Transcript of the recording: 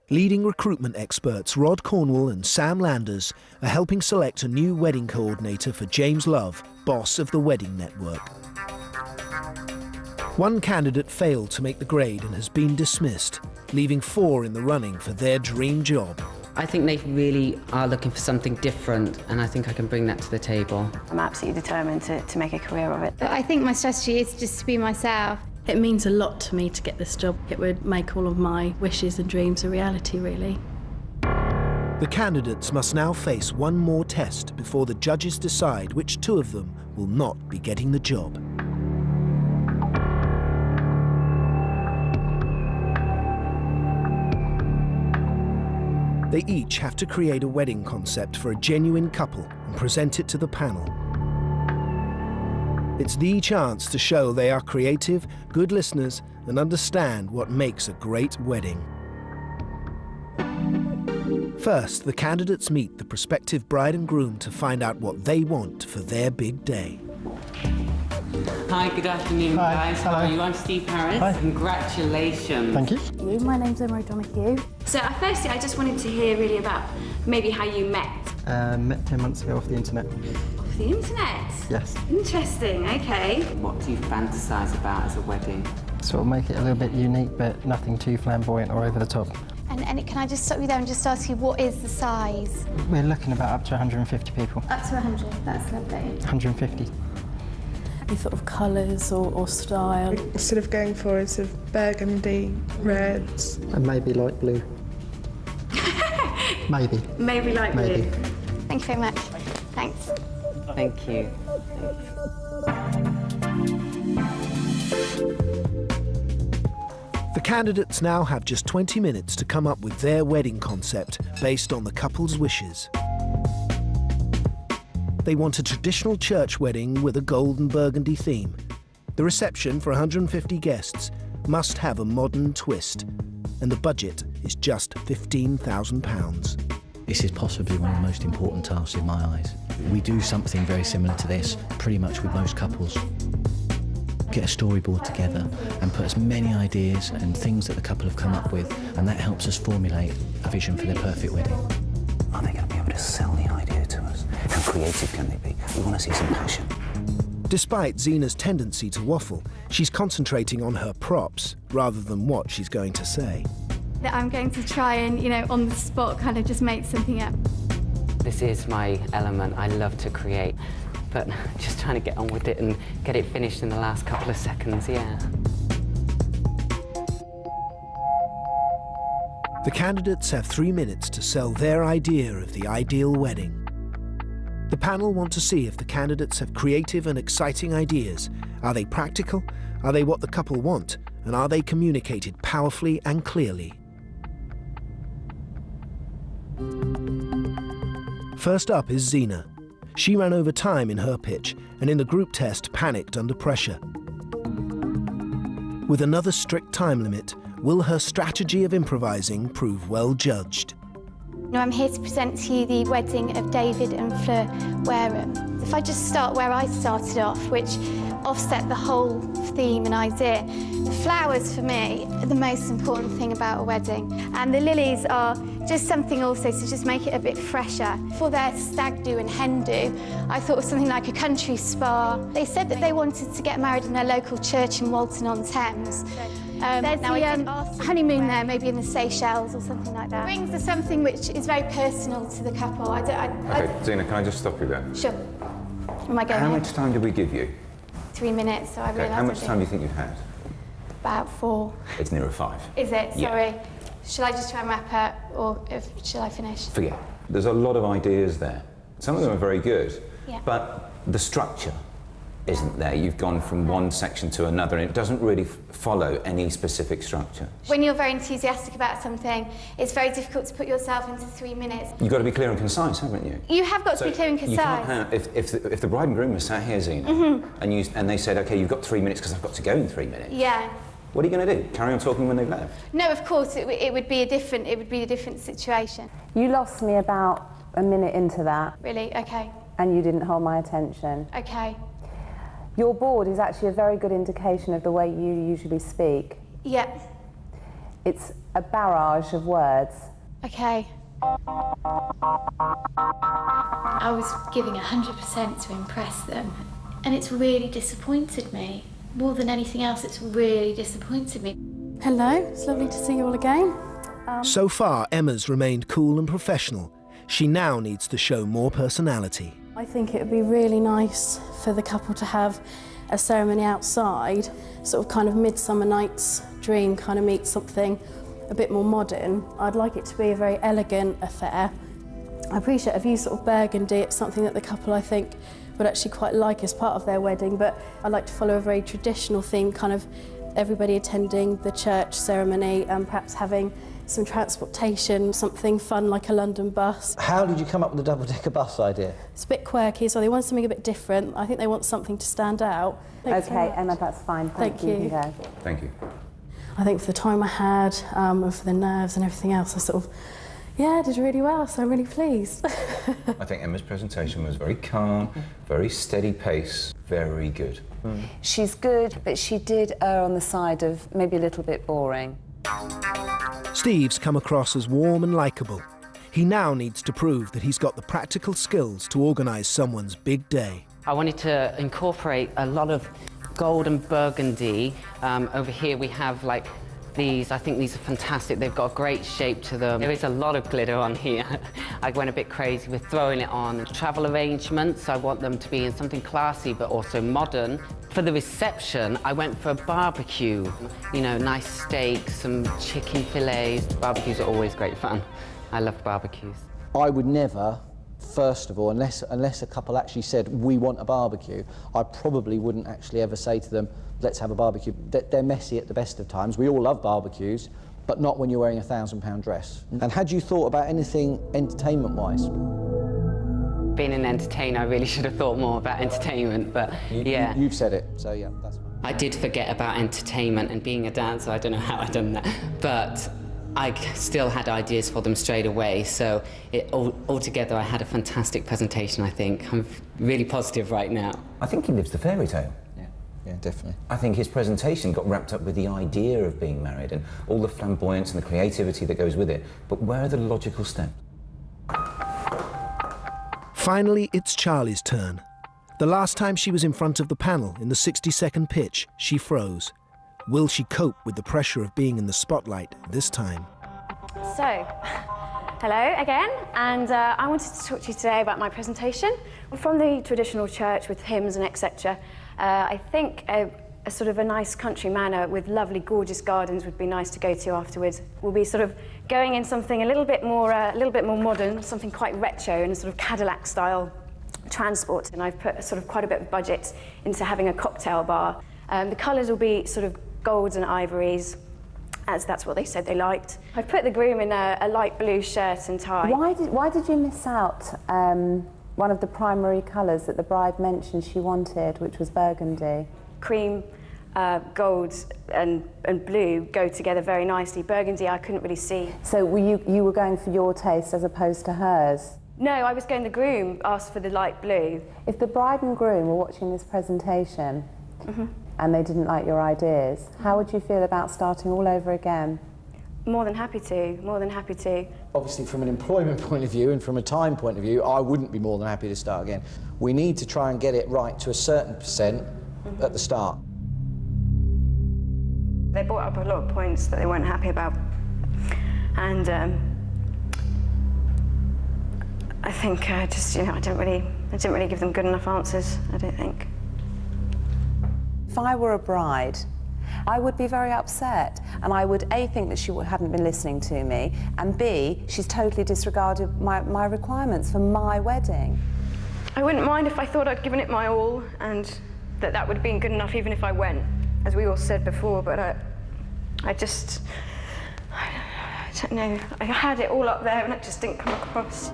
Leading recruitment experts Rod Cornwall and Sam Landers are helping select a new wedding coordinator for James Love, boss of the Wedding Network. One candidate failed to make the grade and has been dismissed, leaving 4 in the running for their dream job. I think they really are looking for something different, and I think I can bring that to the table. I'm absolutely determined to make a career of it. I think my strategy is just to be myself. It means a lot to me to get this job. It would make all of my wishes and dreams a reality, really. The candidates must now face one more test before the judges decide which 2 of them will not be getting the job. They each have to create a wedding concept for a genuine couple and present it to the panel. It's the chance to show they are creative, good listeners, and understand what makes a great wedding. First, the candidates meet the prospective bride and groom to find out what they want for their big day. Hi, good afternoon, guys. How are you? I'm Steve Harris. Hi. Congratulations. Thank you. My name's Emma O'Donoghue. So firstly, I just wanted to hear really about maybe how you met. Met 10 months ago off the internet. Off the internet? Yes. Interesting, okay. What do you fantasize about as a wedding? Sort of make it a little bit unique, but nothing too flamboyant or over the top. And can I just stop you there and just ask you, what is the size? We're looking about up to 150 people. Up to 100, that's lovely. 150. Any sort of colours or style? Instead of going for a sort of burgundy, reds. And maybe light blue. Maybe. Maybe like Maybe. blue. Thank you very much. Thanks. Thank you. The candidates now have just 20 minutes to come up with their wedding concept based on the couple's wishes. They want a traditional church wedding with a gold and burgundy theme. The reception for 150 guests must have a modern twist, and the budget is just £15,000. This is possibly one of the most important tasks in my eyes. We do something very similar to this pretty much with most couples. Get a storyboard together and put as many ideas and things that the couple have come up with, and that helps us formulate a vision for their perfect wedding. Are they going to be able to sell the idea to us? How creative can they be? We want to see some passion. Despite Zena's tendency to waffle, she's concentrating on her props rather than what she's going to say. That I'm going to try and, on the spot, kind of just make something up. This is my element. I love to create, but just trying to get on with it and get it finished in the last couple of seconds, yeah. The candidates have 3 minutes to sell their idea of the ideal wedding. The panel want to see if the candidates have creative and exciting ideas. Are they practical? Are they what the couple want? And are they communicated powerfully and clearly? First up is Zena. She ran over time in her pitch and in the group test panicked under pressure. With another strict time limit, will her strategy of improvising prove well judged? I'm here to present to you the wedding of David and Fleur Wareham. If I just start where I started off, which offset the whole theme and idea, the flowers for me are the most important thing about a wedding. And the lilies are just something also to just make it a bit fresher. For their stag do and hen do, I thought of something like a country spa. They said that they wanted to get married in their local church in Walton-on-Thames. There's the honeymoon there, maybe in the Seychelles or something like that. Rings are something which is very personal to the couple. Okay, Zena, can I just stop you there? Sure. Am I going How ahead? much time did we give you? 3 minutes, so I realised. How much time do you think you've had? About 4. It's nearer 5. Is it? Yeah. Sorry. Shall I just try and wrap up, or shall I finish? Forget. There's a lot of ideas there. Some of them are very good, Yeah. but the structure isn't there. You've gone from one section to another, and it doesn't really follow any specific structure. When you're very enthusiastic about something, it's very difficult to put yourself into 3 minutes. You've got to be clear and concise, haven't you? You have got to be clear and You can't concise. have, if the bride and groom were sat here, Zena, and they said, OK, you've got 3 minutes because I've got to go in 3 minutes. Yeah. What are you going to do? Carry on talking when they've left? No, of course, it would be a different situation. You lost me about a minute into that. Really? Okay. And you didn't hold my attention. Okay. Your board is actually a very good indication of the way you usually speak. Yeah. It's a barrage of words. Okay. I was giving 100% to impress them, and it's really disappointed me. More than anything else, it's really disappointed me. Hello, it's lovely to see you all again. So far, Emma's remained cool and professional. She now needs to show more personality. I think it would be really nice for the couple to have a ceremony outside, sort of kind of Midsummer Night's Dream kind of meets something a bit more modern. I'd like it to be a very elegant affair. I appreciate I've used sort of burgundy. It's something that the couple, I think, would actually quite like as part of their wedding, but I'd like to follow a very traditional theme, kind of everybody attending the church ceremony and perhaps having some transportation, something fun like a London bus. How did you come up with the double-decker bus idea? It's a bit quirky, so they want something a bit different. I think they want something to stand out. Okay, Emma, that's fine. Thank you. You can go. Thank you. I think for the time I had, and for the nerves and everything else, I sort of, yeah, did really well, so I'm really pleased. I think Emma's presentation was very calm, very steady pace, very good. She's good, but she did err on the side of maybe a little bit boring. Steve's come across as warm and likeable. He now needs to prove that he's got the practical skills to organise someone's big day. I wanted to incorporate a lot of gold and burgundy. Over here we have like these. I think these are fantastic. They've got a great shape to them. There is a lot of glitter on here. I went a bit crazy with throwing it on. Travel arrangements, I want them to be in something classy but also modern. For the reception, I went for a barbecue. You know, nice steaks, some chicken fillets. Barbecues are always great fun. I love barbecues. I would never, first of all, unless a couple actually said, we want a barbecue, I probably wouldn't actually ever say to them, let's have a barbecue. They're messy at the best of times. We all love barbecues, but not when you're wearing a £1,000 dress. And had you thought about anything entertainment-wise? Being an entertainer, I really should have thought more about entertainment, but yeah. You've said it, so yeah, that's fine. I did forget about entertainment and being a dancer. I don't know how I've done that, but I still had ideas for them straight away, so altogether I had a fantastic presentation, I think. I'm really positive right now. I think he lives the fairy tale. Yeah, definitely. I think his presentation got wrapped up with the idea of being married and all the flamboyance and the creativity that goes with it, but where are the logical steps? Finally, it's Charlie's turn. The last time she was in front of the panel in the 60-second pitch, she froze. Will she cope with the pressure of being in the spotlight this time? So, hello again, and I wanted to talk to you today about my presentation. From the traditional church with hymns and etc., I think a sort of a nice country manor with lovely, gorgeous gardens would be nice to go to afterwards. We'll be sort of going in something a little bit more modern, something quite retro and a sort of Cadillac-style transport. And I've put sort of quite a bit of budget into having a cocktail bar. The colours will be sort of golds and ivories, as that's what they said they liked. I've put the groom in a light blue shirt and tie. Why did you miss out one of the primary colours that the bride mentioned she wanted, which was burgundy? Cream, gold and blue go together very nicely. Burgundy I couldn't really see. So you were going for your taste as opposed to hers? No, I was going, the groom asked for the light blue. If the bride and groom were watching this presentation and they didn't like your ideas, how would you feel about starting all over again? More than happy to, more than happy to. Obviously, from an employment point of view and from a time point of view, I wouldn't be more than happy to start again. We need to try and get it right to a certain percent at the start. They brought up a lot of points that they weren't happy about, and I think I didn't really give them good enough answers. I don't think. If I were a bride, I would be very upset, and I would A, think that she hadn't been listening to me, and B, she's totally disregarded my requirements for my wedding. I wouldn't mind if I thought I'd given it my all, and that would have been good enough even if I went, as we all said before, but I don't know, I had it all up there and it just didn't come across.